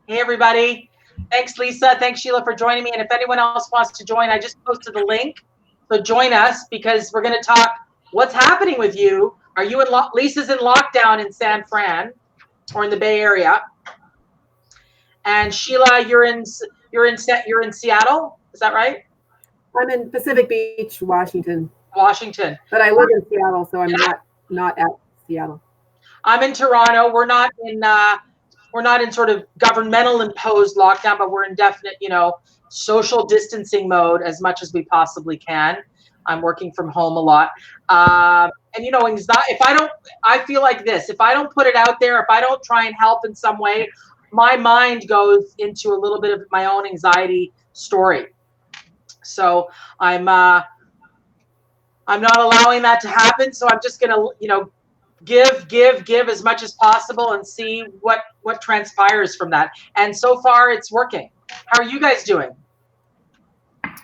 Hey, everybody. Thanks, Lisa. Thanks, Sheila, for joining me. And if anyone else wants to join, I just posted the link. So join us because we're going to talk what's happening with you. Are you in Lisa's in lockdown in San Fran or in the Bay Area? And Sheila, you're in Seattle. Is that right? I'm in Pacific Beach, Washington. Washington. But I live in Seattle, so I'm not at Seattle. I'm in Toronto. We're not in sort of governmental imposed lockdown, but we're in definite, social distancing mode as much as we possibly can. I'm working from home a lot. And I feel like this, if I don't put it out there, if I don't try and help in some way, my mind goes into a little bit of my own anxiety story. So I'm not allowing that to happen. So I'm just going to, give as much as possible and see what transpires from that. And so far it's working. How are you guys doing?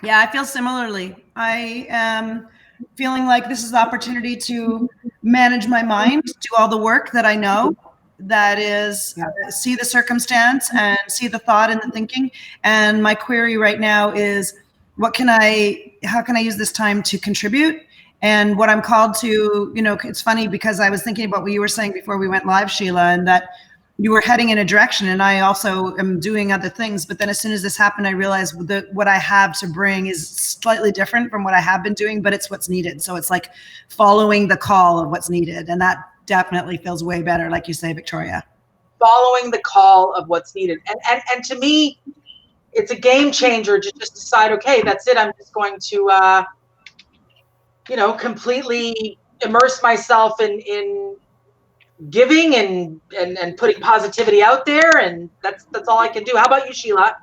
Yeah, I feel similarly. I am feeling like this is the opportunity to manage my mind, do all the work that I know, that is see the circumstance and see the thought and the thinking. And my query right now is how can I use this time to contribute? And what I'm called to, it's funny because I was thinking about what you were saying before we went live, Sheila, and that you were heading in a direction and I also am doing other things. But then as soon as this happened, I realized that what I have to bring is slightly different from what I have been doing, but it's what's needed. So it's like following the call of what's needed. And that definitely feels way better, like you say, Victoria. Following the call of what's needed. And to me, it's a game changer to just decide, okay, that's it. I'm just going to, completely immerse myself in giving and putting positivity out there. And that's all I can do. How about you, Sheila?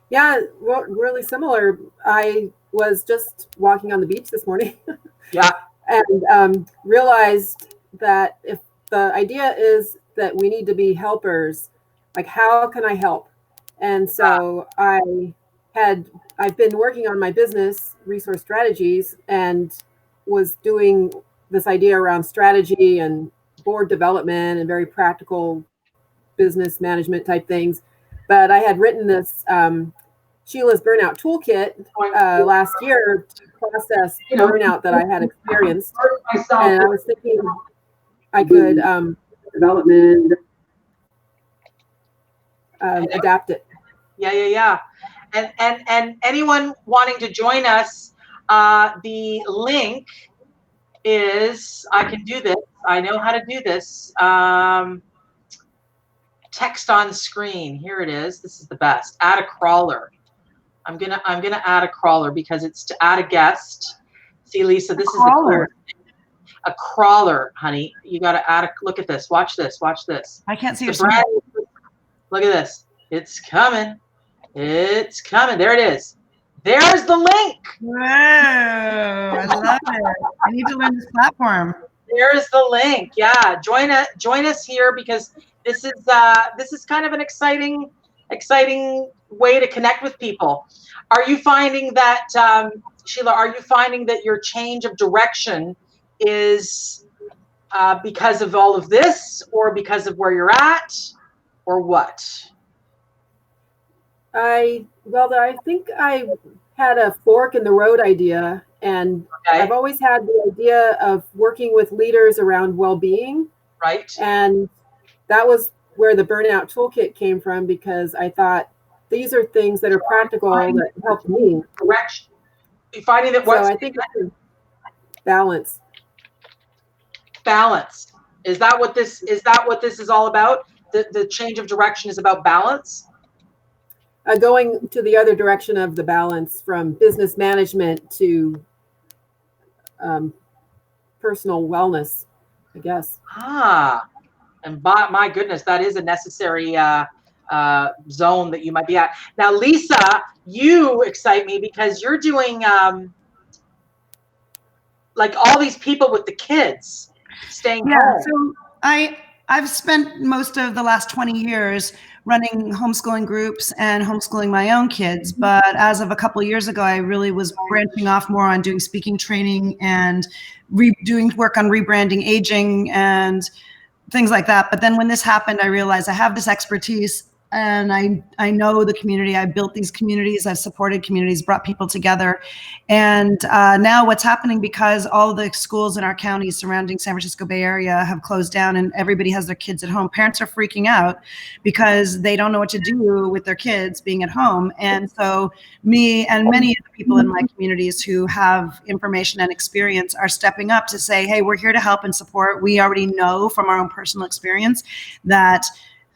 Yeah, well, really similar. I was just walking on the beach this morning. Yeah. And realized that if the idea is that we need to be helpers, like how can I help? And so I've been working on my business resource strategies and was doing this idea around strategy and board development and very practical business management type things. But I had written this Sheila's Burnout Toolkit last year to process burnout that I had experienced. And I was thinking I could development adapt it. Yeah. And anyone wanting to join us, the link is, I can do this. I know how to do this. Text on screen. Here it is. This is the best. Add a crawler. I'm gonna add a crawler because it's to add a guest. See, Lisa, this is the crawler. A crawler, honey. You got to add a look at this. Watch this. I can't see your screen. Look at this. It's coming. It's coming. There it is. There's the link. Whoa, I love it. I need to learn this platform. There's the link. Yeah, join us here because this is kind of an exciting way to connect with people. Are you finding that, Sheila? Are you finding that your change of direction is because of all of this, or because of where you're at, or what? I think I had a fork in the road idea, and I've always had the idea of working with leaders around well-being. Right. And that was where the Burnout Toolkit came from, because I thought these are things that are practical that help me. Direction. You're finding that what? So I think it's balance. Balance. Is that what this is all about? The change of direction is about balance? Going to the other direction of the balance, from business management to personal wellness, I guess. And my goodness, that is a necessary zone that you might be at. Now, Lisa, you excite me because you're doing like all these people with the kids staying home. So I've spent most of the last 20 years running homeschooling groups and homeschooling my own kids. But as of a couple of years ago, I really was branching off more on doing speaking training and doing work on rebranding aging and things like that. But then when this happened, I realized I have this expertise and I know the community. I built these communities. I've supported communities, brought people together. And now what's happening, because all the schools in our county surrounding San Francisco Bay Area have closed down and everybody has their kids at home, parents are freaking out because they don't know what to do with their kids being at home. And so me and many of the people in my communities who have information and experience are stepping up to say, hey, we're here to help and support. We already know from our own personal experience that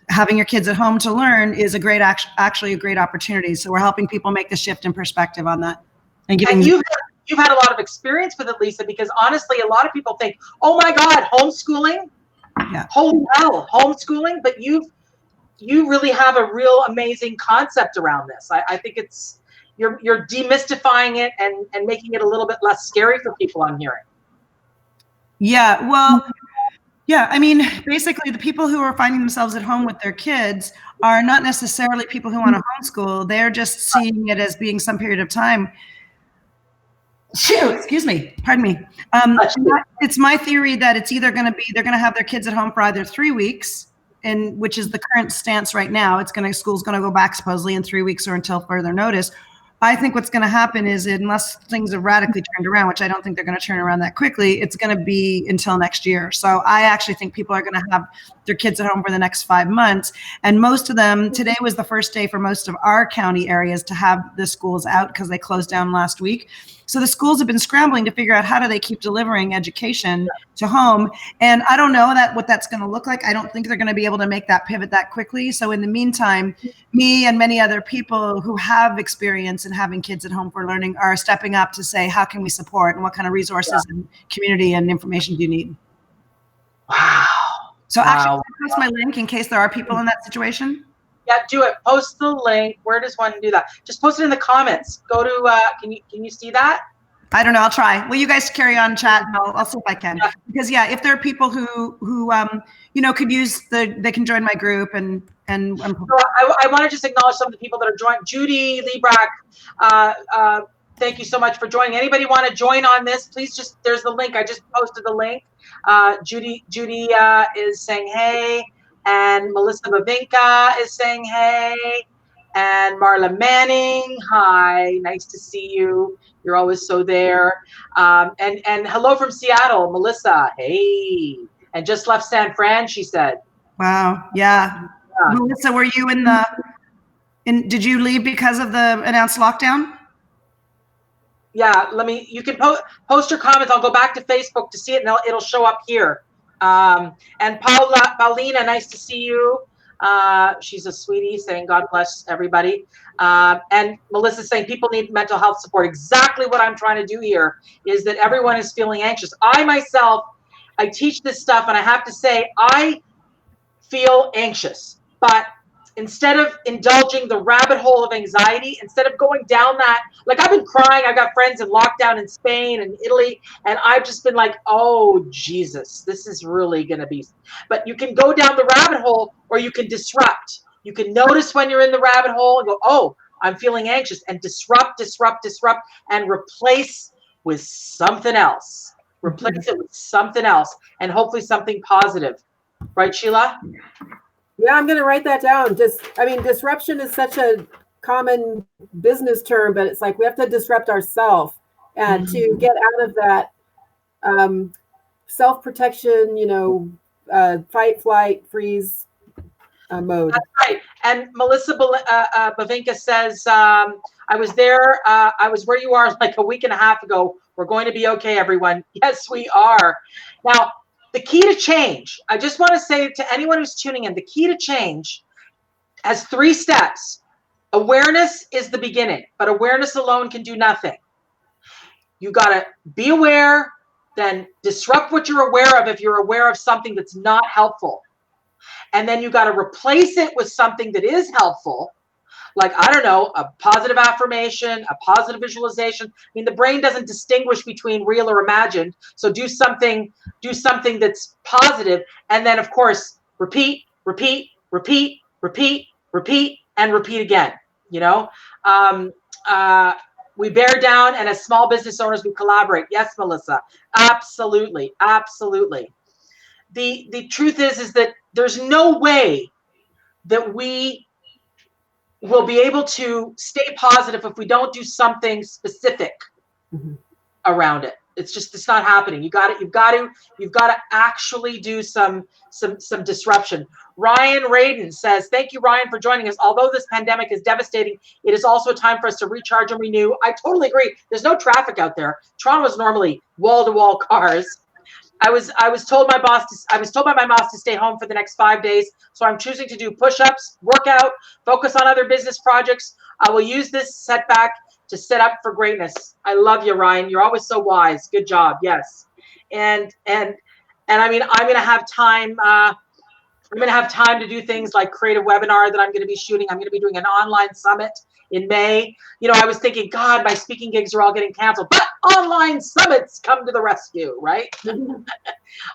having your kids at home to learn is a great, actually a great opportunity. So we're helping people make the shift in perspective on that. And you've had a lot of experience with it, Lisa, because honestly, a lot of people think, oh my God, homeschooling, holy hell, homeschooling. But you really have a real amazing concept around this. I think you're demystifying it and making it a little bit less scary for people, I'm hearing. Yeah, well, yeah, I mean, basically the people who are finding themselves at home with their kids are not necessarily people who want to homeschool. They're just seeing it as being some period of time. Excuse me, pardon me. It's my theory that it's either going to be, they're going to have their kids at home for either 3 weeks, and which is the current stance right now. School's going to go back supposedly in 3 weeks or until further notice. I think what's going to happen is, unless things are radically turned around, which I don't think they're going to turn around that quickly, it's going to be until next year. So I actually think people are going to have their kids at home for the next 5 months. And most of them, today was the first day for most of our county areas to have the schools out because they closed down last week. So the schools have been scrambling to figure out how do they keep delivering education to home. And I don't know what that's going to look like. I don't think they're going to be able to make that pivot that quickly. So in the meantime, me and many other people who have experience in having kids at home for learning are stepping up to say, how can we support and what kind of resources and community and information do you need? Wow. So actually, I'll post my link in case there are people in that situation. Yeah, do it. Post the link. Where does one do that? Just post it in the comments. Go to, can you see that? I don't know. I'll try. Well, you guys carry on chat and I'll see if I can. Because if there are people who could use they can join my group and so I want to just acknowledge some of the people that are joining. Judy Liebrack, thank you so much for joining. Anybody want to join on this? Please there's the link. I just posted the link. Judy is saying hey. And Melissa Bavinka is saying hey, and Marla Manning, hi, nice to see you. You're always so there. And hello from Seattle, Melissa, hey. And just left San Fran, she said. Wow, yeah. Melissa, were you did you leave because of the announced lockdown? Yeah, you can post your comments. I'll go back to Facebook to see it, and it'll show up here. And Paulina, nice to see you. She's a sweetie, saying God bless everybody. And Melissa saying people need mental health support. Exactly what I'm trying to do here is that everyone is feeling anxious. I myself, I teach this stuff, and I have to say I feel anxious, but instead of indulging the rabbit hole of anxiety, instead of going down that, like I've been crying, I've got friends in lockdown in Spain and Italy, and I've just been like, oh, Jesus, this is really going to be, but you can go down the rabbit hole or you can disrupt. You can notice when you're in the rabbit hole and go, oh, I'm feeling anxious, and disrupt, and replace with something else. Replace it with something else, and hopefully something positive. Right, Sheila? Yeah, I'm going to write that down. Disruption is such a common business term, but it's like we have to disrupt ourselves and to get out of that self-protection, fight, flight, freeze mode. That's right. And Melissa Bavinka says, I was there. I was where you are like a week and a half ago. We're going to be okay, everyone. Yes, we are. Now, the key to change, I just want to say to anyone who's tuning in, the key to change has 3 steps. Awareness is the beginning, but awareness alone can do nothing. You got to be aware, then disrupt what you're aware of if you're aware of something that's not helpful. And then you got to replace it with something that is helpful. Like, I don't know, a positive affirmation, a positive visualization. I mean, the brain doesn't distinguish between real or imagined. So do something that's positive. And then, of course, repeat, and repeat again. We bear down, and as small business owners, we collaborate. Yes, Melissa, absolutely. the truth is that there's no way that we will be able to stay positive if we don't do something specific around it. It's not happening. You've got to actually do some disruption. Ryan Radin says, thank you, Ryan, for joining us. Although this pandemic is devastating, it is also a time for us to recharge and renew. I totally agree. There's no traffic out there. Toronto is normally wall-to-wall cars. I was told by my boss to stay home for the next 5 days. So I'm choosing to do push-ups, work out, focus on other business projects. I will use this setback to set up for greatness. I love you, Ryan. You're always so wise. Good job. Yes. And I mean, I'm going to have time. I'm going to have time to do things like create a webinar that I'm going to be shooting. I'm going to be doing an online summit in May. You know, I was thinking, God, my speaking gigs are all getting canceled, but online summits come to the rescue, right?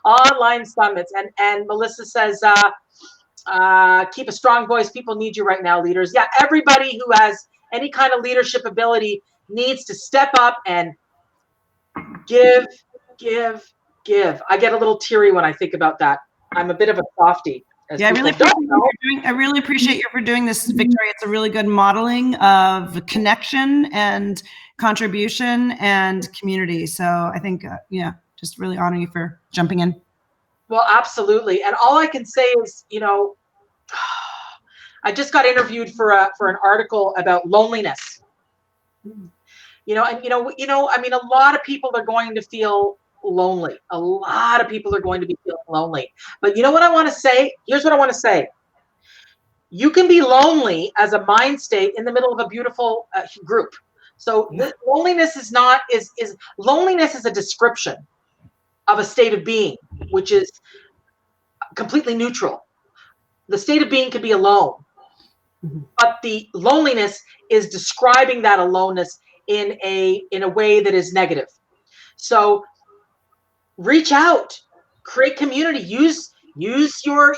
Online summits. And Melissa says, keep a strong voice. People need you right now, leaders. Yeah, everybody who has any kind of leadership ability needs to step up and give. I get a little teary when I think about that. I'm a bit of a softie. Yeah, I really appreciate you for doing this, Victoria. It's a really good modeling of connection and contribution and community. So I think, just really honor you for jumping in. Well, absolutely. And all I can say is, you know, I just got interviewed for an article about loneliness. You know, and I mean, a lot of people are going to feel lonely. A lot of people are going to be feeling lonely. But you know what I want to say? Here's what I want to say. You can be lonely as a mind state in the middle of a beautiful group. So loneliness is loneliness is a description of a state of being, which is completely neutral. The state of being could be alone, but the loneliness is describing that aloneness in a way that is negative. So reach out, create community, use your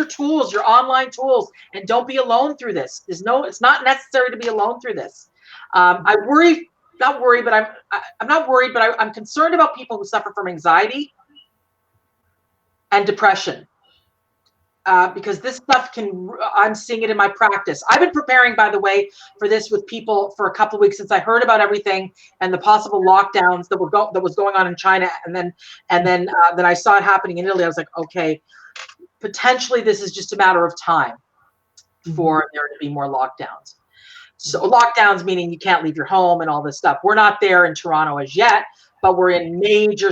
tools, your online tools, and don't be alone through this. It's not necessary to be alone through this. I'm not worried, but I'm concerned about people who suffer from anxiety and depression. Because this stuff I'm seeing it in my practice. I've been preparing, by the way, for this with people for a couple of weeks since I heard about everything and the possible lockdowns that was going on in China, and then I saw it happening in Italy. I was like, okay, potentially this is just a matter of time for there to be more lockdowns. So lockdowns meaning you can't leave your home and all this stuff. We're not there in Toronto as yet, but we're in major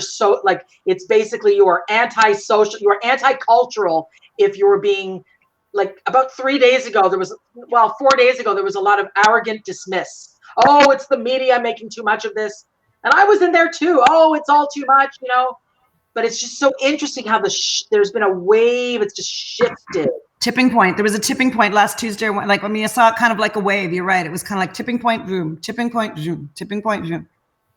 it's basically you are anti-social, you are anti-cultural. If you were being, like, about 4 days ago, there was a lot of arrogant dismiss. Oh, it's the media making too much of this. And I was in there too. Oh, it's all too much, you know. But it's just so interesting how there's been a wave. It's just shifted. Tipping point. There was a tipping point last Tuesday. Like, I mean, I saw it kind of like a wave. You're right. It was kind of like tipping point, zoom, tipping point, zoom, tipping point, zoom.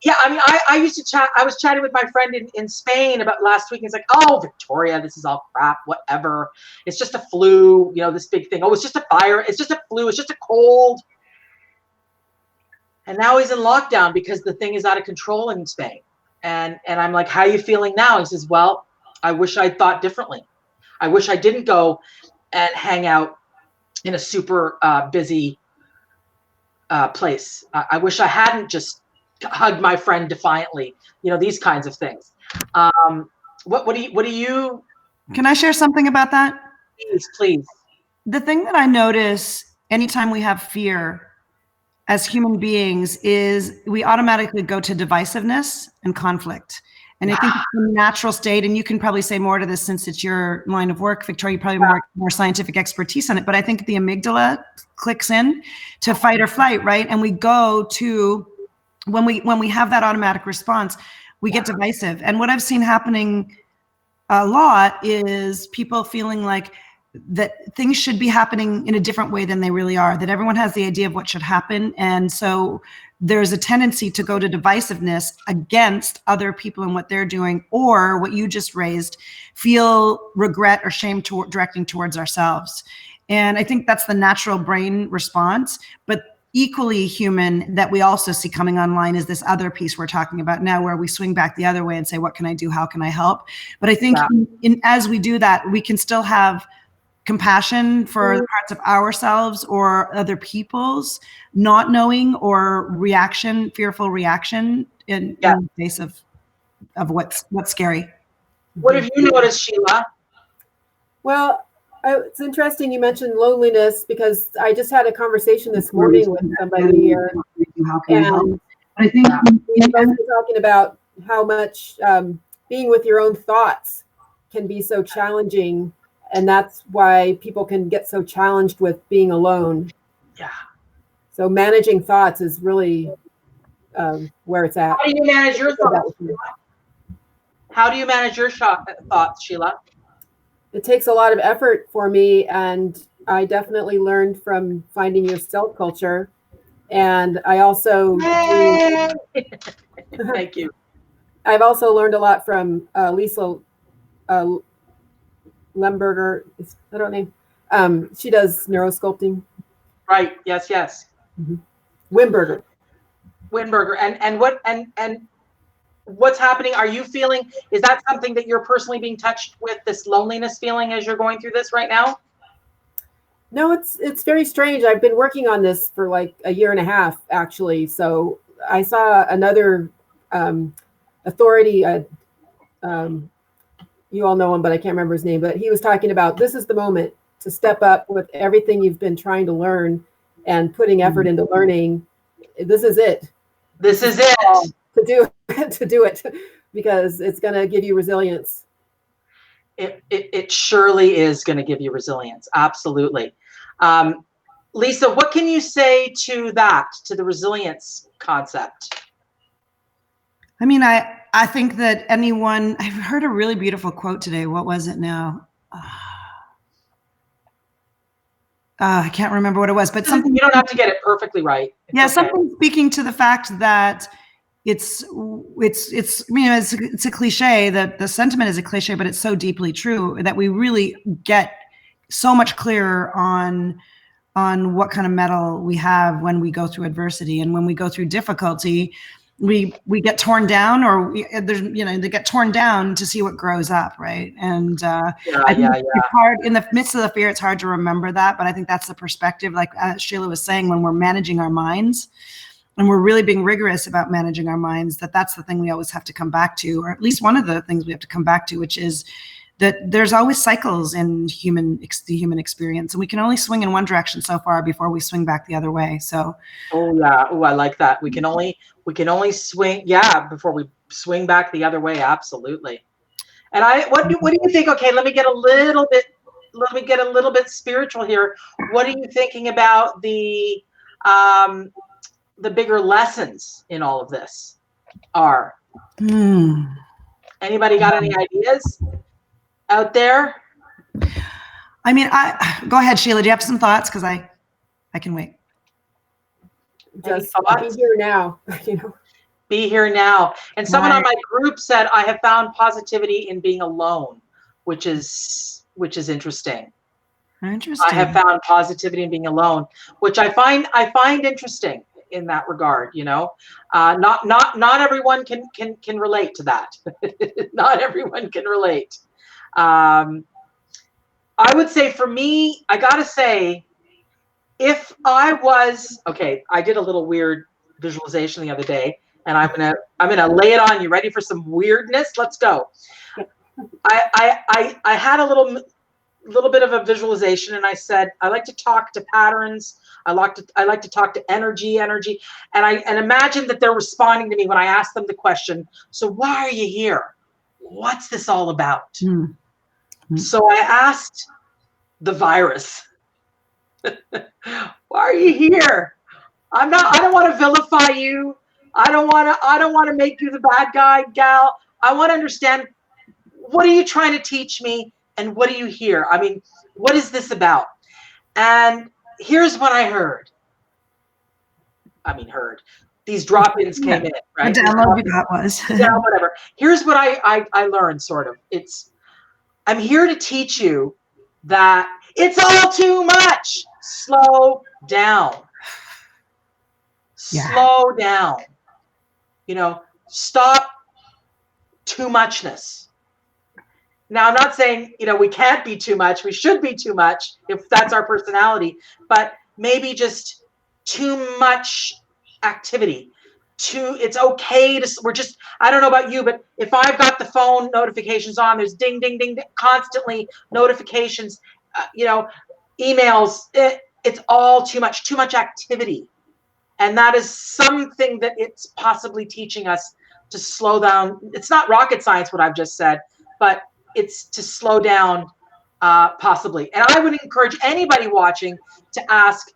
Yeah, I mean, I used to chat. I was chatting with my friend in Spain about last week. And he's like, "Oh, Victoria, this is all crap. Whatever. It's just a flu. You know, this big thing. Oh, it's just a fire. It's just a flu. It's just a cold." And now he's in lockdown because the thing is out of control in Spain. And I'm like, "How are you feeling now?" He says, "Well, I wish I'd thought differently. I wish I didn't go and hang out in a super busy place. I wish I hadn't just hug my friend defiantly, you know, these kinds of things." What do you Can I share something about that? Please. The thing that I notice anytime we have fear as human beings is we automatically go to divisiveness and conflict. And I think it's a natural state, and you can probably say more to this since it's your line of work, Victoria, you probably have more scientific expertise on it, but I think the amygdala clicks in to fight or flight, right? And we go to, when we have that automatic response, we get divisive. And what I've seen happening a lot is people feeling like that things should be happening in a different way than they really are, that everyone has the idea of what should happen. And so there's a tendency to go to divisiveness against other people and what they're doing, or what you just raised, feel regret or shame directing towards ourselves. And I think that's the natural brain response. But equally human that we also see coming online is this other piece we're talking about now, where we swing back the other way and say, what can I do? How can I help? But I think as we do that, we can still have compassion for the parts of ourselves or other people's not knowing or fearful reaction in the face of what's scary. What have you noticed, Sheila? Well, it's interesting you mentioned loneliness, because I just had a conversation this morning with somebody here, and I think we both were talking about how much being with your own thoughts can be so challenging, and that's why people can get so challenged with being alone. Yeah. So managing thoughts is really where it's at. How do you manage your thoughts? How do you manage your thoughts, Sheila? It takes a lot of effort for me, and I definitely learned from Finding Your Self Culture. And I also thank you. I've also learned a lot from Lisa Lemberger. I don't know. She does neurosculpting. Right. Yes. Mm-hmm. Wimberger. And what's happening? Are you feeling, is that something that you're personally being touched with, this loneliness feeling as you're going through this right now? No, it's very strange. I've been working on this for like a year and a half, actually. So I saw another authority, you all know him, but I can't remember his name, but he was talking about, this is the moment to step up with everything you've been trying to learn and putting effort into learning. This is it. This is it. To do it, because it's going to give you resilience. It surely is going to give you resilience. Absolutely. Lisa, what can you say to the resilience concept? I mean, I think that I've heard a really beautiful quote today. What was it now? I can't remember what it was, but something. You don't have to get it perfectly right. It's something speaking to the fact that it's a cliche, that the sentiment is a cliche, but it's so deeply true that we really get so much clearer on what kind of mettle we have when we go through adversity, and when we go through difficulty, we get torn down, or they get torn down to see what grows up, right? And I think it's hard in the midst of the fear. It's hard to remember that, but I think that's the perspective. Like Sheila was saying, when we're managing our minds, and we're really being rigorous about managing our minds, that's the thing we always have to come back to, or at least one of the things we have to come back to, which is that there's always cycles in the human experience, and we can only swing in one direction so far before we swing back the other way. So, I like that. We can only swing, before we swing back the other way. Absolutely. And what do you think? Okay, let me get a little bit spiritual here. What are you thinking about the bigger lessons in all of this are? Anybody got any ideas out there? I mean, go ahead, Sheila. Do you have some thoughts? Because I can wait. Just be here now. Be here now. And someone on my group said, I have found positivity in being alone, which is interesting. Interesting. I have found positivity in being alone, which I find interesting in that regard. Not everyone can relate to that. Not everyone can relate. I would say for me, I gotta say, if I was I did a little weird visualization the other day, and I'm gonna lay it on you. Ready for some weirdness? Let's go. I had a little bit of a visualization, and I said I like to talk to patterns. I like to talk to energy, and imagine that they're responding to me when I ask them the question. So why are you here? What's this all about? So I asked the virus, why are you here? I don't want to vilify you. I don't want to make you the bad guy, gal. I want to understand, what are you trying to teach me, and what do you hear? I mean, what is this about? And here's what I heard. These drop-ins came in, right? The download you got was. Whatever. Here's what I learned, sort of. I'm here to teach you that it's all too much. Slow down. slow down, stop too muchness. Now, I'm not saying, we can't be too much. We should be too much if that's our personality, but maybe just too much activity. It's okay I don't know about you, but if I've got the phone notifications on, there's ding, ding, ding, ding constantly notifications, emails, it's all too much activity. And that is something that it's possibly teaching us to slow down. It's not rocket science, what I've just said, but it's to slow down, possibly. And I would encourage anybody watching to ask,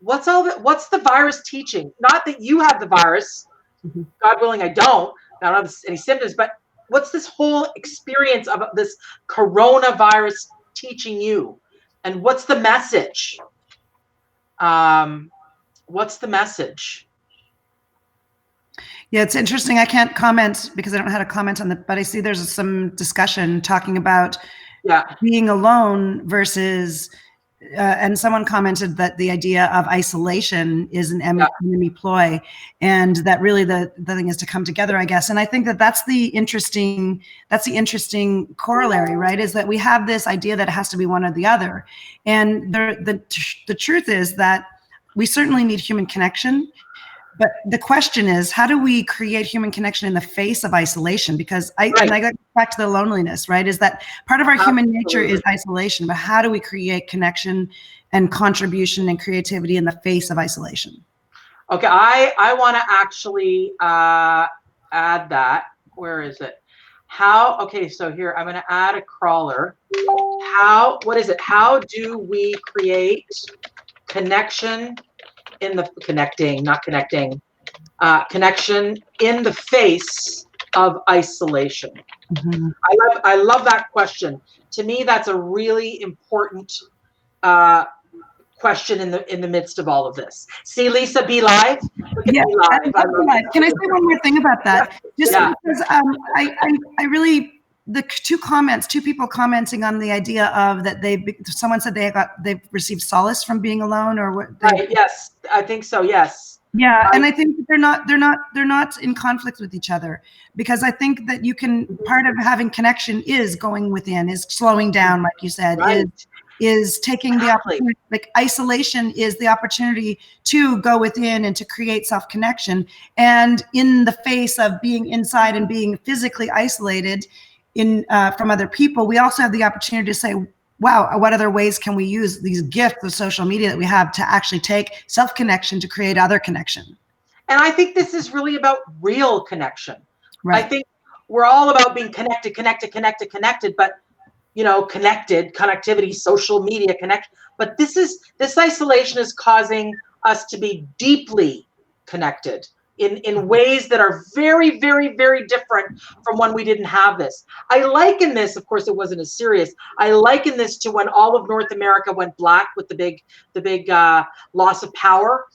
what's the virus teaching? Not that you have the virus, God willing, I don't have any symptoms, but what's this whole experience of this coronavirus teaching you? And what's the message? What's the message? Yeah, it's interesting. I can't comment because I don't know how to comment on but I see there's some discussion talking about being alone versus, and someone commented that the idea of isolation is an enemy ploy, and that really the thing is to come together, I guess. And I think that's the interesting corollary, right? Is that we have this idea that it has to be one or the other. And the truth is that we certainly need human connection. But the question is, how do we create human connection in the face of isolation? Because and I go back to the loneliness, right? Is that part of our human nature is isolation, but how do we create connection and contribution and creativity in the face of isolation? Okay, I want to actually add that. Where is it? So here, I'm going to add a crawler. What is it? How do we create connection in the connection in the face of isolation? Mm-hmm. I love that question. To me, that's a really important question in the midst of all of this. See, Lisa, be live. Yeah, Be live. Can I say one more thing about that? Just because I really, the two people commenting on the idea of that someone said they've received solace from being alone, or what? Yes, I think so. Yes. Yeah, and I think they're not in conflict with each other, because I think that part of having connection is going within, is slowing down, like you said, is taking the opportunity. Like isolation is the opportunity to go within and to create self-connection. And in the face of being inside and being physically isolated from other people, we also have the opportunity to say, wow, what other ways can we use these gifts of social media that we have to actually take self-connection to create other connection? And I think this is really about real connection. Right. I think we're all about being connected, but connectivity, social media connection. But this isolation is causing us to be deeply connected in ways that are very, very, very different from when we didn't have this. I liken this, of course, it wasn't as serious. I liken this to when all of North America went black with the big loss of power.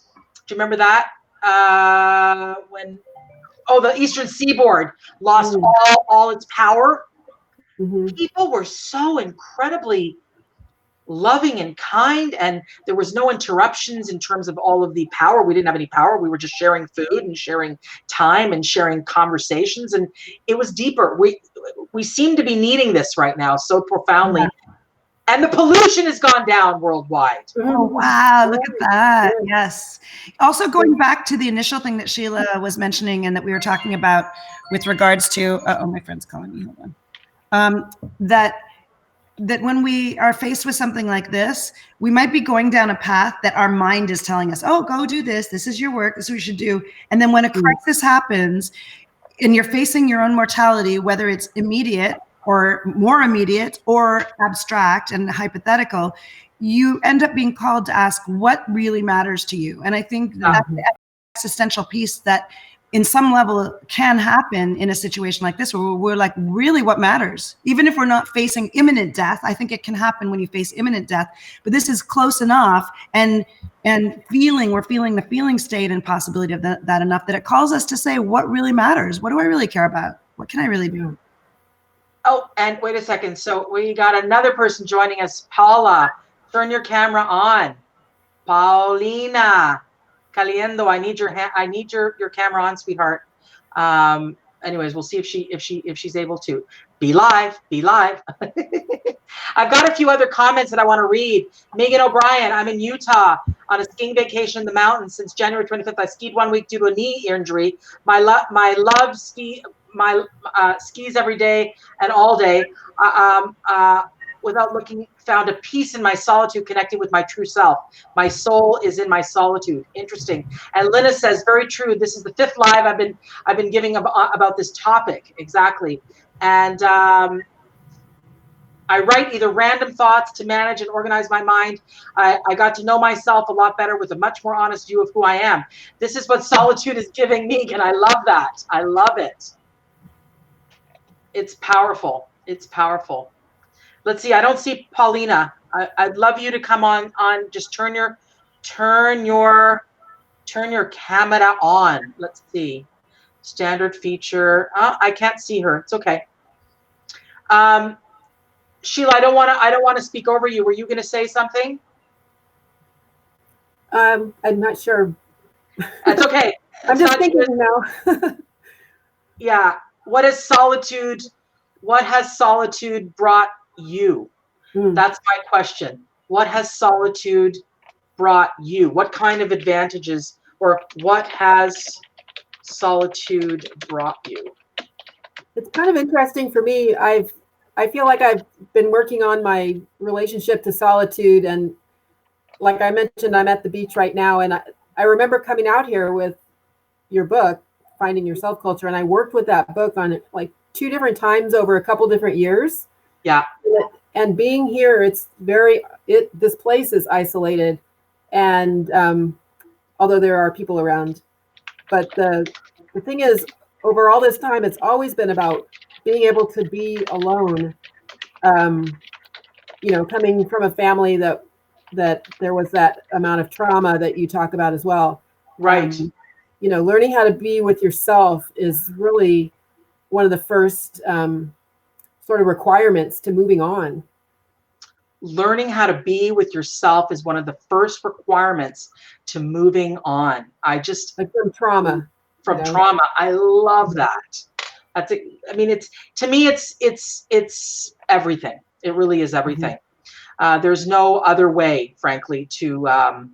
Do you remember that? The Eastern Seaboard lost all its power. Mm-hmm. People were so incredibly loving and kind, and there was no interruptions in terms of all of the power. We didn't have any power. We were just sharing food and sharing time and sharing conversations, and it was deeper. We seem to be needing this right now so profoundly. Yeah. And the pollution has gone down worldwide. Oh, wow. Look at that. Yes. Also, going back to the initial thing that Sheila was mentioning and that we were talking about with regards to, my friend's calling me. Hold on. That when we are faced with something like this, we might be going down a path that our mind is telling us, oh, go do this. This is your work. This is what you should do. And then when a crisis happens and you're facing your own mortality, whether it's immediate or more immediate or abstract and hypothetical, you end up being called to ask what really matters to you. And I think that's the existential piece that in some level can happen in a situation like this, where we're like, really, what matters? Even if we're not facing imminent death, I think it can happen when you face imminent death, but this is close enough and we're feeling the feeling state and possibility of that enough that it calls us to say, what really matters? What do I really care about? What can I really do? Oh, and wait a second. So we got another person joining us. Paula, turn your camera on. Paulina, Caliendo, I need your camera on, sweetheart. Anyways, we'll see if she's able to be live. I've got a few other comments that I want to read. Megan O'Brien, I'm in Utah on a skiing vacation in the mountains since January 25th. I skied 1 week due to a knee injury. My love skis every day and all day. Without looking, found a peace in my solitude, connecting with my true self. My soul is in my solitude. Interesting. And Lynna says, very true. This is the 5th live I've been giving about this topic. Exactly. And I write either random thoughts to manage and organize my mind. I got to know myself a lot better with a much more honest view of who I am. This is what solitude is giving me, and I love that. I love it. It's powerful. It's powerful. Let's see. I don't see Paulina. I'd love you to come on. Just turn your camera on. Let's see. Standard feature. I can't see her. It's okay. Sheila, I don't want to speak over you. Were you going to say something? I'm not sure. That's okay. I'm just thinking now. Yeah. What has solitude brought you? That's my question. What has solitude brought you? What kind of advantages, or what has solitude brought you? It's kind of interesting for me. I feel like I've been working on my relationship to solitude, and like I mentioned, I'm at the beach right now, and I remember coming out here with your book, Finding Your Self Culture, and I worked with that book on it like 2 different times over a couple different years. Yeah. And being here, this place is isolated, and although there are people around, but the thing is, over all this time, it's always been about being able to be alone. Coming from a family that there was that amount of trauma that you talk about as well. Right. Learning how to be with yourself is really one of the first sort of requirements to moving on. Learning how to be with yourself is one of the first requirements to moving on. Like from trauma. Trauma. I love that. To me, it's everything. It really is everything. There's no other way, frankly, to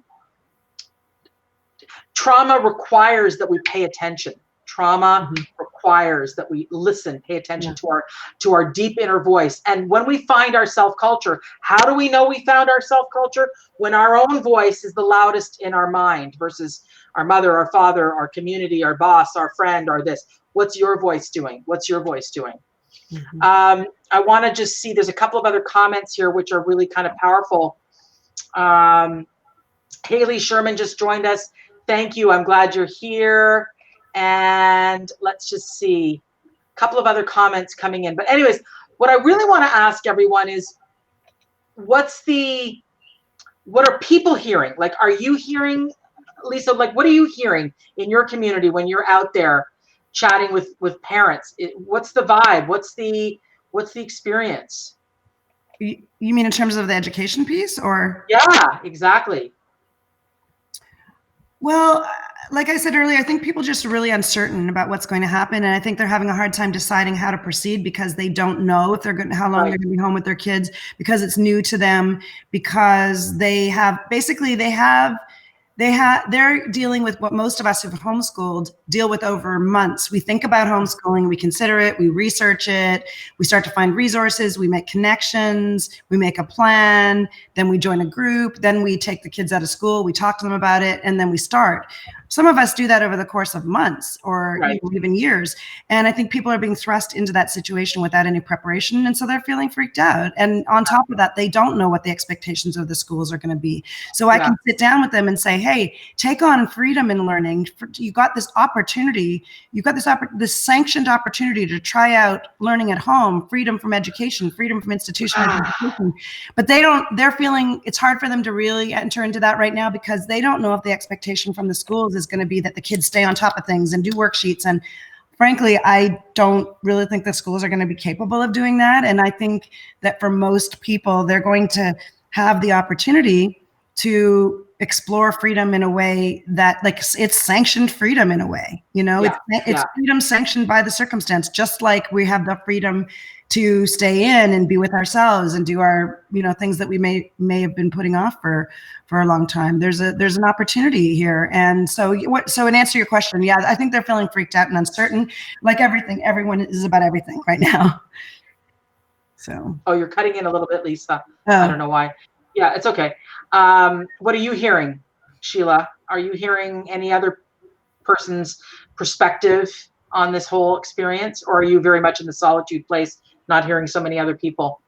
trauma requires that we pay attention. Trauma requires that we listen, pay attention to our deep inner voice. And when we find our self-culture, how do we know we found our self-culture? When our own voice is the loudest in our mind versus our mother, our father, our community, our boss, our friend, or this. What's your voice doing? What's your voice doing? I want to just see, there's a couple of other comments here which are really kind of powerful. Haley Sherman just joined us. Thank you. I'm glad you're here. And let's just see a couple of other comments coming in. But anyways, what I really want to ask everyone is, what are people hearing? Like, are you hearing, Lisa, like, what are you hearing in your community when you're out there chatting with parents? What's the vibe? What's the experience? You mean in terms of the education piece, or? Yeah, exactly. Well, like I said earlier, I think people just are really uncertain about what's going to happen, and I think they're having a hard time deciding how to proceed because they don't know if how long they're going to be home with their kids, because it's new to them, because they're dealing with what most of us who've homeschooled deal with over months. We think about homeschooling, we consider it, we research it, we start to find resources, we make connections, we make a plan, then we join a group, then we take the kids out of school, we talk to them about it, and then we start. Some of us do that over the course of months or even years. And I think people are being thrust into that situation without any preparation. And so they're feeling freaked out. And on top of that, they don't know what the expectations of the schools are going to be. So I can sit down with them and say, hey, take on freedom in learning. You got this opportunity. You've got this sanctioned opportunity to try out learning at home, freedom from education, freedom from institutional education. But they're feeling it's hard for them to really enter into that right now because they don't know if the expectation from the schools is going to be that the kids stay on top of things and do worksheets. And frankly, I don't really think the schools are going to be capable of doing that. And I think that for most people, they're going to have the opportunity to explore freedom in a way that, like, it's sanctioned freedom in a way, it's freedom sanctioned by the circumstance, just like we have the freedom to stay in and be with ourselves and do our, things that we may have been putting off for a long time. There's an opportunity here. And so in answer to your question, yeah, I think they're feeling freaked out and uncertain, like everything. Everyone is about everything right now. So. Oh, you're cutting in a little bit, Lisa. I don't know why. Yeah, it's okay. What are you hearing, Sheila? Are you hearing any other person's perspective on this whole experience, or are you very much in the solitude place, not hearing so many other people?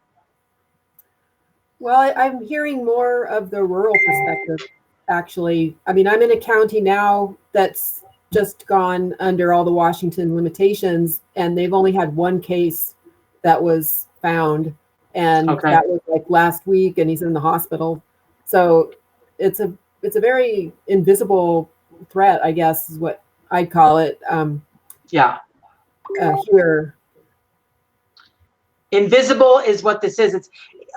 Well, I'm hearing more of the rural perspective, actually. I mean, I'm in a county now that's just gone under all the Washington limitations, and they've only had one case that was found, and that was like last week, and he's in the hospital. So it's a very invisible threat, I guess, is what I'd call it. Here. Invisible is what this is.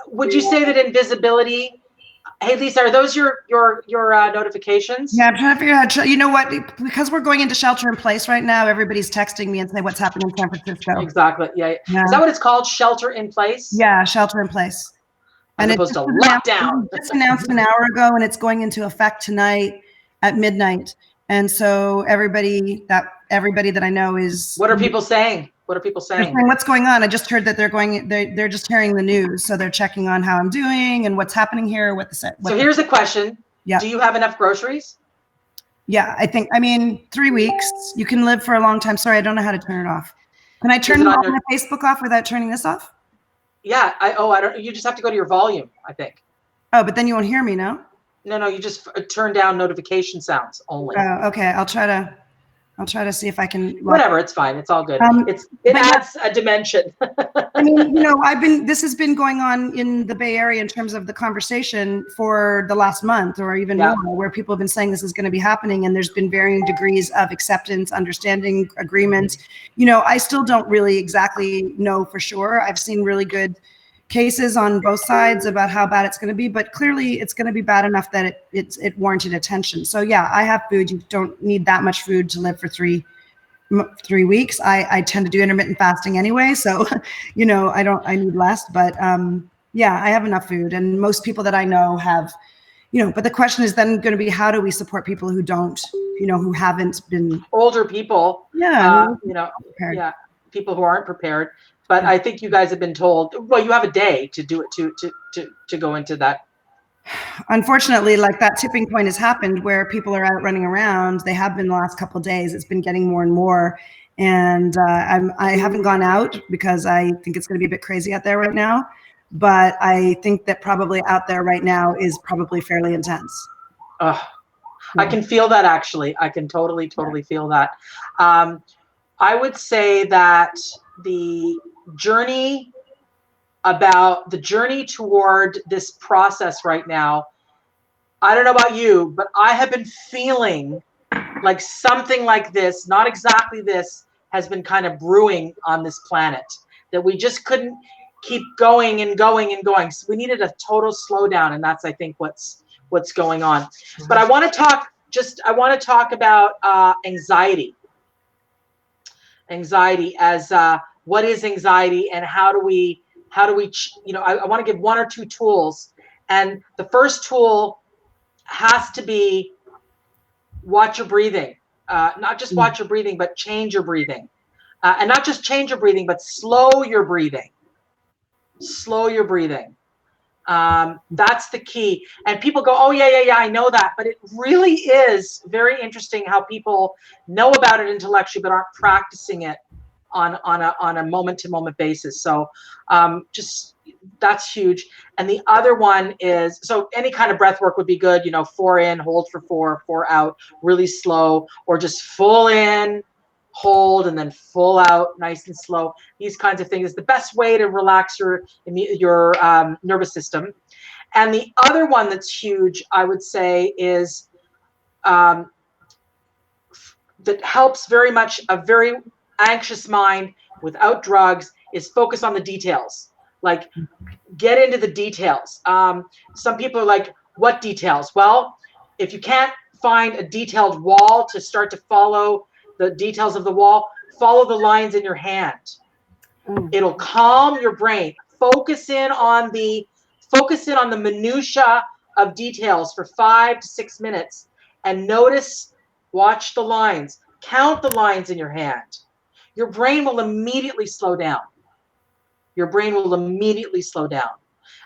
Would you say that invisibility? Hey, Lisa, are those your notifications? Yeah, I'm trying to figure out. You know what? Because we're going into shelter in place right now, everybody's texting me and saying what's happening in San Francisco. Exactly. Yeah. Is that what it's called? Shelter in place? Yeah, shelter in place. As opposed to lockdown. It's announced an hour ago, and it's going into effect tonight at midnight. And so everybody that I know is. What are people saying? What are people saying? Saying, what's going on? I just heard that they're just hearing the news, so they're checking on how I'm doing and what's happening here. So here's a question. Yeah. Do you have enough groceries? Yeah, I mean, 3 weeks. You can live for a long time. Sorry, I don't know how to turn it off. Can I turn my Facebook off without turning this off? Yeah. I don't. You just have to go to your volume, I think. Oh, but then you won't hear me, no? No. You just turn down notification sounds only. Oh, okay. I'll try to see if I can. Whatever, it's fine. It's all good. It adds a dimension. I mean, this has been going on in the Bay Area in terms of the conversation for the last month or even more, where people have been saying this is going to be happening, and there's been varying degrees of acceptance, understanding, agreement. I still don't really exactly know for sure. I've seen really good cases on both sides about how bad it's going to be, but clearly it's going to be bad enough that it warranted attention. So yeah, I have food. You don't need that much food to live for 3 weeks. I tend to do intermittent fasting anyway, so I need less, but yeah, I have enough food, and most people that I know have, but the question is then going to be, how do we support people who don't, who haven't been older people, people who aren't prepared. But I think you guys have been told, well, you have a day to do it, to go into that. Unfortunately, like, that tipping point has happened where people are out running around. They have been the last couple of days. It's been getting more and more. And I haven't gone out because I think it's going to be a bit crazy out there right now. But I think that probably out there right now is probably fairly intense. I can feel that, actually. I can totally feel that. I would say that the journey toward this process right now, I don't know about you, but I have been feeling like something like this, not exactly this, has been kind of brewing on this planet, that we just couldn't keep going and going and going. So we needed a total slowdown, and that's, I think, what's going on. But I want to talk about anxiety. Anxiety as what is anxiety, and how do we I want to give 1 or 2 tools. And the first tool has to be watch your breathing. Not just watch your breathing, but change your breathing. And not just change your breathing, but slow your breathing. Slow your breathing. That's the key. And people go, oh yeah, I know that. But it really is very interesting how people know about it intellectually, but aren't practicing it on a moment-to-moment basis. So just, that's huge. And the other one is, so any kind of breath work would be good, 4 in, hold for 4, 4 out, really slow, or just full in, hold, and then full out, nice and slow. These kinds of things is the best way to relax your nervous system. And the other one that's huge, I would say, is that helps very much a very anxious mind without drugs, is focus on the details. Like, get into the details. Some people are like, what details? Well, if you can't find a detailed wall to start to follow the details of the wall, follow the lines in your hand. It'll calm your brain. Focus in on the minutia of details for 5 to 6 minutes, and watch the lines, count the lines in your hand. Your brain will immediately slow down. Your brain will immediately slow down.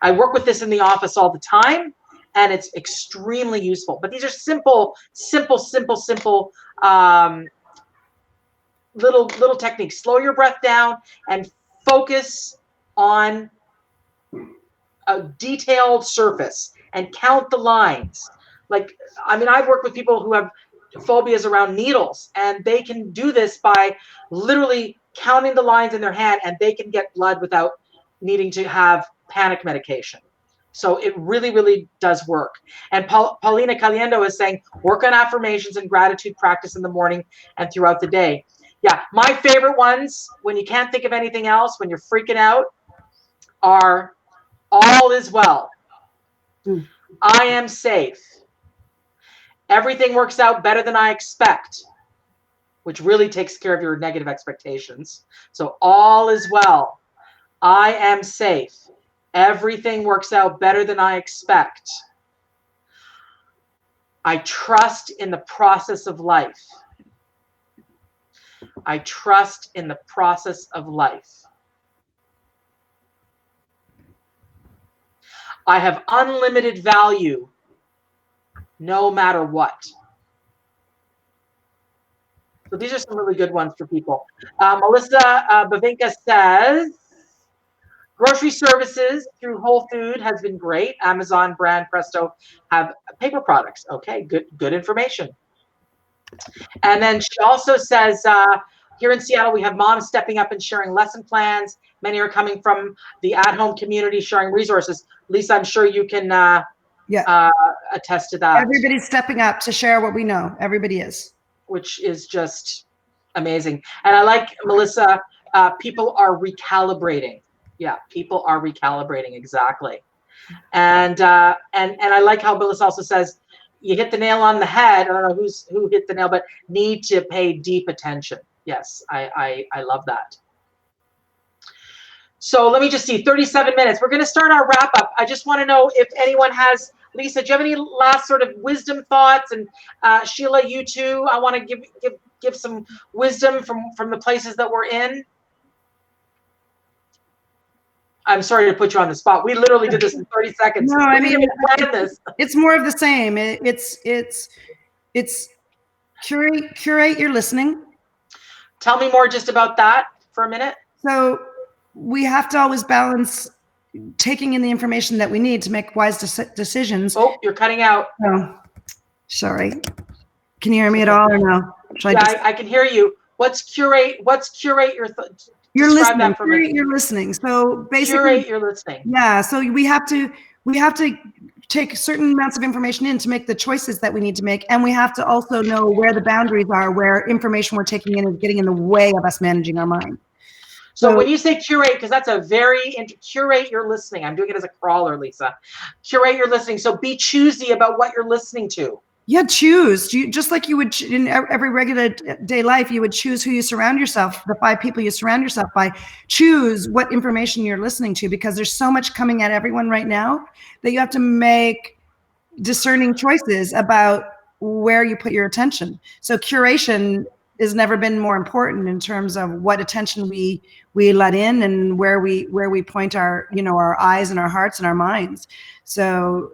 I work with this in the office all the time, and it's extremely useful. But these are simple little techniques. Slow your breath down and focus on a detailed surface and count the lines. Like, I mean, I've worked with people who have phobias around needles, and they can do this by literally counting the lines in their hand, and they can get blood without needing to have panic medication. So it really, really does work. And Paulina Caliendo is saying, work on affirmations and gratitude practice in the morning and throughout the day. Yeah, my favorite ones, when you can't think of anything else, when you're freaking out, are all is well. I am safe. Everything works out better than I expect, which really takes care of your negative expectations. So all is well. I am safe. Everything works out better than I expect. I trust in the process of life. I trust in the process of life. I have unlimited value no matter what. So these are some really good ones for people. Melissa Bavinka says, grocery services through Whole Food has been great. Amazon, Brand, Presto have paper products. Okay, good information. And then she also says, here in Seattle, we have moms stepping up and sharing lesson plans. Many are coming from the at-home community, sharing resources. Lisa, I'm sure you can attest to that. Everybody's stepping up to share what we know. Everybody is. Which is just amazing. And I like, Melissa, people are recalibrating. Yeah, people are recalibrating, exactly. And I like how Melissa also says, you hit the nail on the head. I don't know who hit the nail, but need to pay deep attention. Yes, I love that. So let me just see, 37 minutes. We're going to start our wrap up. I just want to know if anyone has, Lisa, do you have any last sort of wisdom thoughts? And Sheila, you too. I want to give some wisdom from the places that we're in. I'm sorry to put you on the spot. We literally did this in 30 seconds. No, I mean, it's more of the same. It's curate your listening. Tell me more just about that for a minute. So we have to always balance taking in the information that we need to make wise decisions. Oh, you're cutting out. Oh, sorry. Can you hear me at all or no? I can hear you. What's curate your listening. Curate your listening. So basically, curate your listening. Yeah. So we have to take certain amounts of information in to make the choices that we need to make, and we have to also know where the boundaries are, where information we're taking in is getting in the way of us managing our mind. So when you say curate, because that's a curate your listening. I'm doing it as a crawler, Lisa. Curate your listening. So be choosy about what you're listening to. Yeah, choose. Just like you would in every regular day life, you would choose who you surround yourself, the 5 people you surround yourself by. Choose what information you're listening to, because there's so much coming at everyone right now that you have to make discerning choices about where you put your attention. So curation has never been more important in terms of what attention we let in and where we point our our eyes and our hearts and our minds. So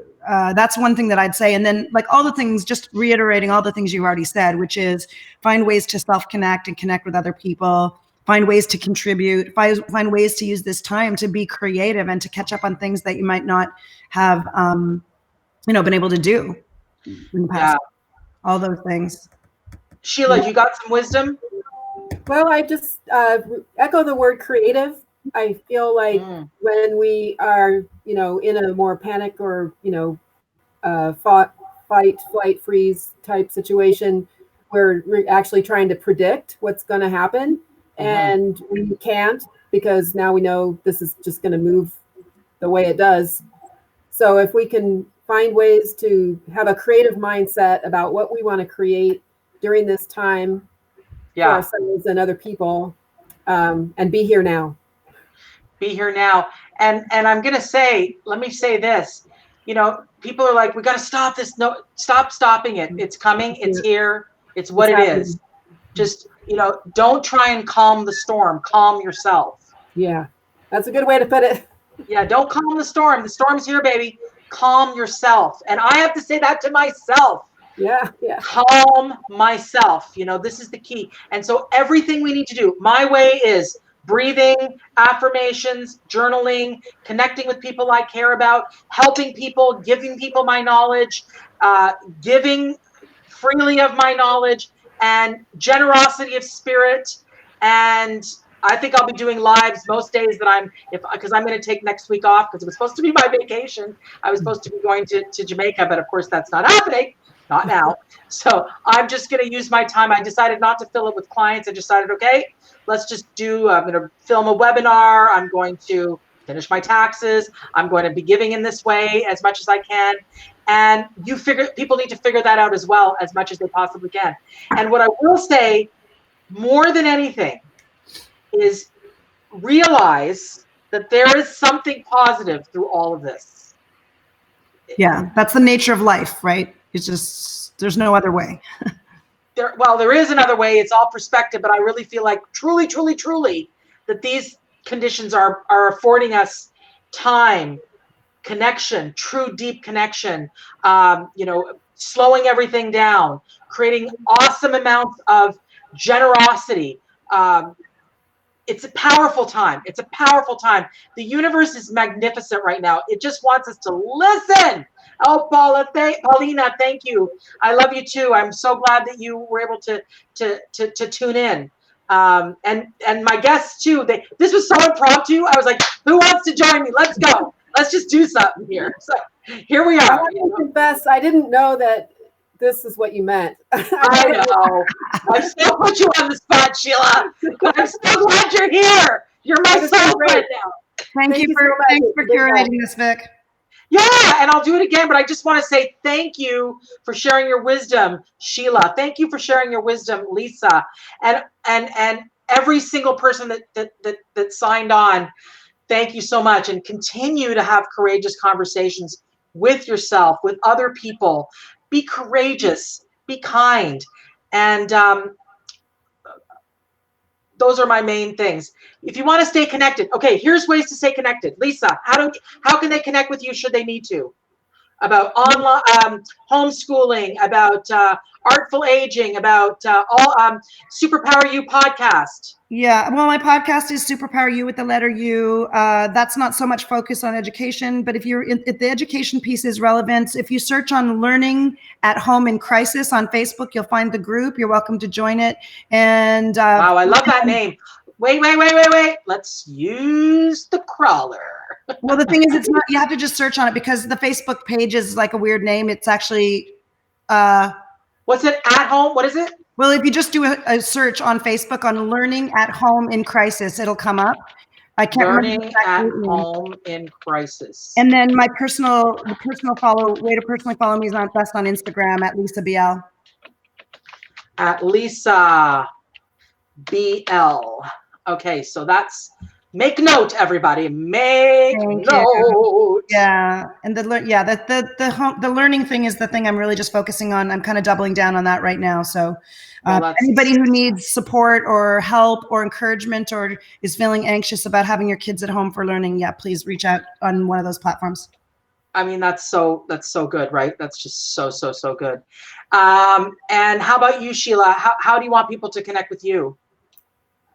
that's one thing that I'd say. And then, like, all the things, just reiterating all the things you've already said, which is find ways to self-connect and connect with other people, find ways to contribute, find ways to use this time to be creative and to catch up on things that you might not have been able to do in the past. Yeah. All those things. Sheila, you got some wisdom? Well, I just echo the word creative. I feel like when we are, in a more panic or, fight, flight, freeze type situation, we're actually trying to predict what's going to happen. And we can't, because now we know this is just going to move the way it does. So if we can find ways to have a creative mindset about what we want to create during this time for ourselves and other people, and be here now. Be here now. And I'm going to say, let me say this, you know, people are like, we got to stop this. No, stop stopping it. It's coming. It's here. It's what it is. Just, you know, don't try and calm the storm. Calm yourself. Yeah, that's a good way to put it. Yeah, don't calm the storm. The storm's here, baby. Calm yourself. And I have to say that to myself. Yeah. Calm myself. You know, this is the key. And so everything we need to do, my way is breathing, affirmations, journaling, connecting with people I care about, helping people, giving people my knowledge, giving freely of my knowledge, and generosity of spirit. And I think I'll be doing lives most days that because I'm going to take next week off because it was supposed to be my vacation. I was supposed to be going to Jamaica, but of course that's not happening. Not now. So I'm just going to use my time. I decided not to fill it with clients. I decided, okay, let's just I'm going to film a webinar. I'm going to finish my taxes. I'm going to be giving in this way as much as I can. And people need to figure that out as well, as much as they possibly can. And what I will say more than anything is realize that there is something positive through all of this. Yeah, that's the nature of life, right? It's just, there's no other way. There is another way. It's all perspective, but I really feel like truly, truly, truly that these conditions are affording us time, connection, true deep connection, slowing everything down, creating awesome amounts of generosity. It's a powerful time. It's a powerful time. The universe is magnificent right now. It just wants us to listen. Oh, Paulina, thank you. I love you too. I'm so glad that you were able to tune in. And my guests too. This was so impromptu. I was like, who wants to join me? Let's go. Let's just do something here. So here we are. I have to confess, I didn't know that this is what you meant. I know. I still put you on the spot, Sheila. But I'm so glad you're here. You're my soul right now. Thank you for curating this, Vic. Yeah, and I'll do it again, but I just want to say thank you for sharing your wisdom, Sheila. Thank you for sharing your wisdom, Lisa, and every single person that signed on. Thank you so much, and continue to have courageous conversations with yourself, with other people. Be courageous, be kind, and those are my main things. If you want to stay connected, okay, here's ways to stay connected. Lisa, how can they connect with you should they need to? About online homeschooling, about artful aging, about all Superpower You podcast. Yeah, well, my podcast is Superpower You with the letter U. That's not so much focused on education, but if the education piece is relevant, if you search on Learning at Home in Crisis on Facebook, you'll find the group. You're welcome to join it. And wow, I love that name. Wait. Let's use the crawler. Well, the thing is, it's not, you have to just search on it because the Facebook page is like a weird name. It's actually, what's it at home? What is it? Well, if you just do a search on Facebook on Learning at Home in Crisis, it'll come up. I can't Learning remember at Home in Crisis. And then way to personally follow me is not best on Instagram at Lisa BL. At Lisa BL. Okay, so that's, make note, everybody. Make note. Yeah, and the learning thing is the thing I'm really just focusing on. I'm kind of doubling down on that right now. So anybody who needs support or help or encouragement or is feeling anxious about having your kids at home for learning, yeah, please reach out on one of those platforms. I mean, that's so good, right? That's just so good. And how about you, Sheila? How do you want people to connect with you?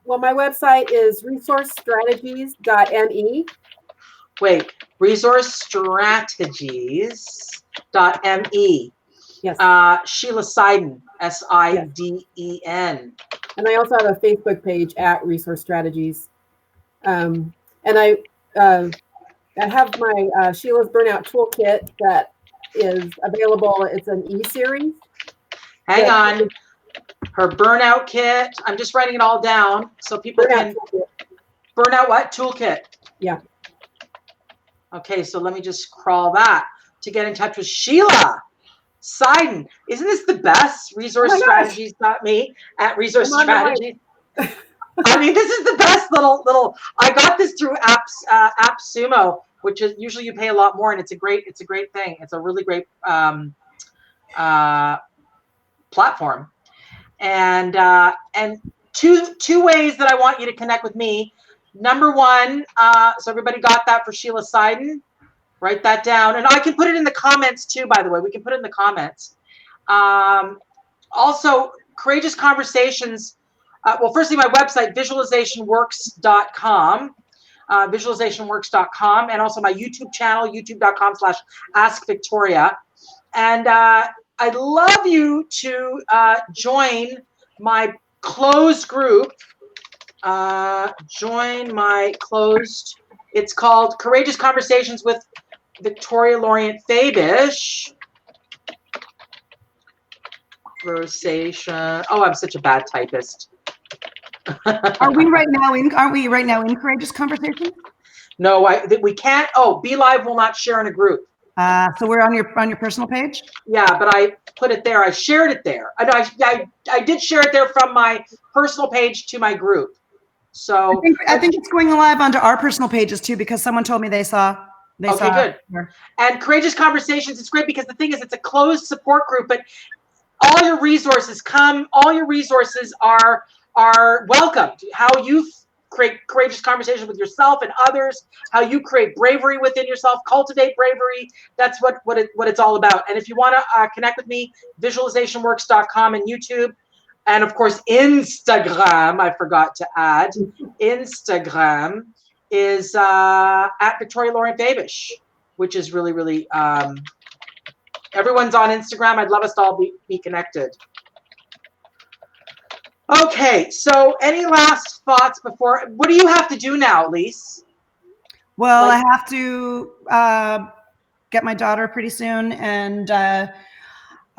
Well, my website is resourcestrategies.me. Wait, resourcestrategies.me. Yes. Sheila Seiden, SIDEN. And I also have a Facebook page at Resource Strategies. And I have my Sheila's Burnout Toolkit that is available. It's an e-series. Hang on. Her burnout kit. I'm just writing it all down so people can. Burnout what? Toolkit. Yeah. Okay, so let me just crawl that. to get in touch with Sheila Seiden. Isn't this the best? Resourcestrategies.me at Resource Strategies. I mean, this is the best little. I got this through AppSumo, which is usually you pay a lot more, and it's a great thing. It's a really great platform. And two ways that I want you to connect with me. Number one, so everybody got that for Sheila Seiden. Write that down, and I can put it in the comments too. By the way, we can put it in the comments. Also, Courageous Conversations. Well, firstly, my website, visualizationworks.com, visualizationworks.com, and also my YouTube channel, youtube.com/askvictoria. And I'd love you to join my closed group. It's called Courageous Conversations with Victoria Laurent-Fabish. Conversation. Oh, I'm such a bad typist. Aren't we right now in Courageous Conversations? No, we can't. Oh, Be Live will not share in a group. So we're on your personal page? Yeah, but I put it there. I shared it there. I did share it there from my personal page to my group. So I think it's going live onto our personal pages too, because someone told me they saw. Okay, good. And Courageous Conversations, it's great because the thing is, it's a closed support group, but all your resources are welcomed. How you create courageous conversations with yourself and others, how you create bravery within yourself, cultivate bravery. That's what it's all about. And if you want to connect with me, visualizationworks.com and YouTube. And of course, Instagram, I forgot to add. Instagram is at Victoria Laurent-Fabish, which is really, really, everyone's on Instagram. I'd love us to all be connected. Okay, so any last thoughts before, what do you have to do now, Lise? Well, I have to get my daughter pretty soon, and I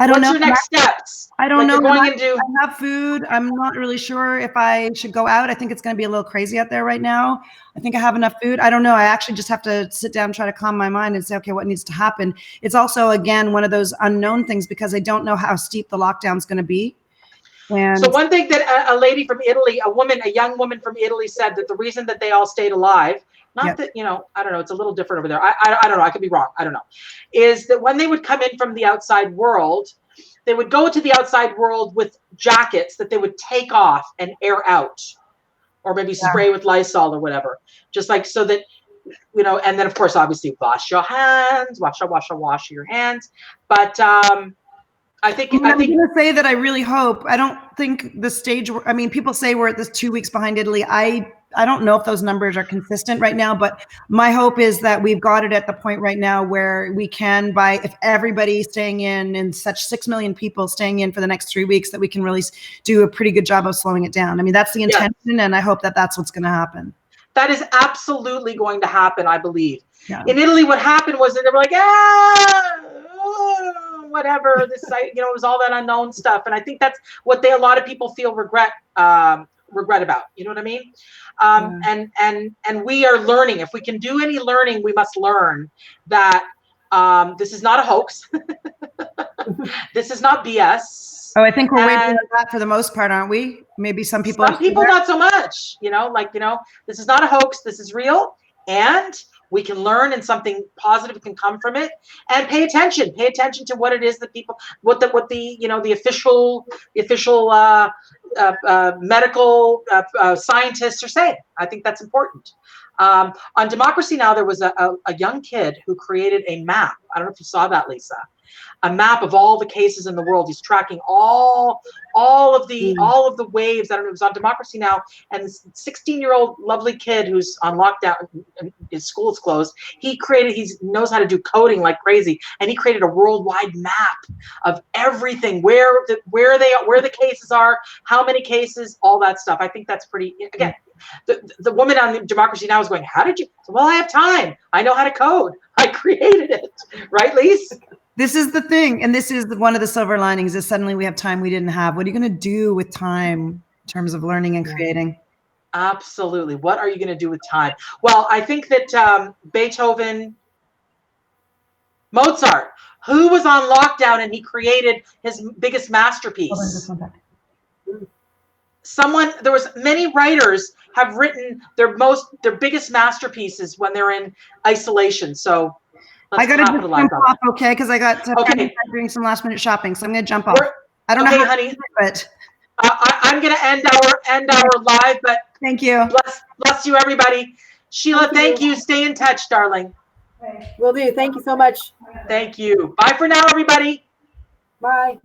don't know. What's your next steps? I don't know. I have food. I'm not really sure if I should go out. I think it's going to be a little crazy out there right now. I think I have enough food. I don't know. I actually just have to sit down, try to calm my mind and say, okay, what needs to happen? It's also, again, one of those unknown things because I don't know how steep the lockdown is going to be. And so one thing that a lady from Italy, a young woman from Italy said that the reason that they all stayed alive, not that, I don't know, it's a little different over there. I don't know. I could be wrong. I don't know. Is that when they would come in from the outside world, they would go to the outside world with jackets that they would take off and air out, or maybe spray with Lysol or whatever, just like so that, and then of course, obviously wash your hands, wash your hands. But I think I'm going to say that I really hope. I don't think the stage. I mean, people say we're at this 2 weeks behind Italy. I don't know if those numbers are consistent right now, but my hope is that we've got it at the point right now where we can, if everybody staying in and such 6 million people staying in for the next 3 weeks, that we can really do a pretty good job of slowing it down. I mean, that's the intention, and I hope that that's what's going to happen. That is absolutely going to happen, I believe. Yeah. In Italy, what happened was that they were like, whatever, this site, it was all that unknown stuff. And I think that's what a lot of people feel regret about. You know what I mean? And we are learning. If we can do any learning, we must learn that this is not a hoax. This is not BS. Oh, I think we're waiting on that for the most part, aren't we? Maybe some people. Some people not so much. This is not a hoax. This is real, and we can learn, and something positive can come from it. And pay attention to what it is that people, what the official medical scientists are saying. I think that's important. On Democracy Now, there was a young kid who created a map. I don't know if you saw that, Lisa. A map of all the cases in the world. He's tracking all of the waves. I don't know. It was on Democracy Now, and this 16-year-old lovely kid who's on lockdown, his school is closed. He knows how to do coding like crazy, and he created a worldwide map of everything, where the cases are, how many cases, all that stuff. I think that's pretty. Again, the woman on Democracy Now is going, how did you? Well, I have time. I know how to code. I created it. Right, Lise? This is the thing, and this is one of the silver linings, is suddenly we have time we didn't have. What are you going to do with time in terms of learning and creating? Absolutely. What are you going to do with time? Well, I think that Beethoven, 19 years old, lovely kid who's on lockdown, his school is closed. He created, knows how to do coding like crazy, and he created a worldwide map of everything, where the cases are, how many cases, all that stuff. I think that's pretty. Again, the woman on Democracy Now is going, how did you? Well, I have time. I know how to code. I created it. Right, Lise? This is the thing, and this is one of the silver linings, is suddenly we have time we didn't have. What are you going to do with time? Mozart. Who was on lockdown and he created his biggest masterpiece? There was many writers have written their biggest masterpieces when they're in isolation. So let's I got to capitalize jump on off, okay? Because I got to Okay. finish doing some last minute shopping, so I'm going to jump off. I don't know Okay, how honey. to do it, I'm going to end our live, but thank you. bless you, everybody. Sheila, thank you. Stay in touch, darling. Will do. Thank you so much. Thank you. Bye for now, everybody. Bye.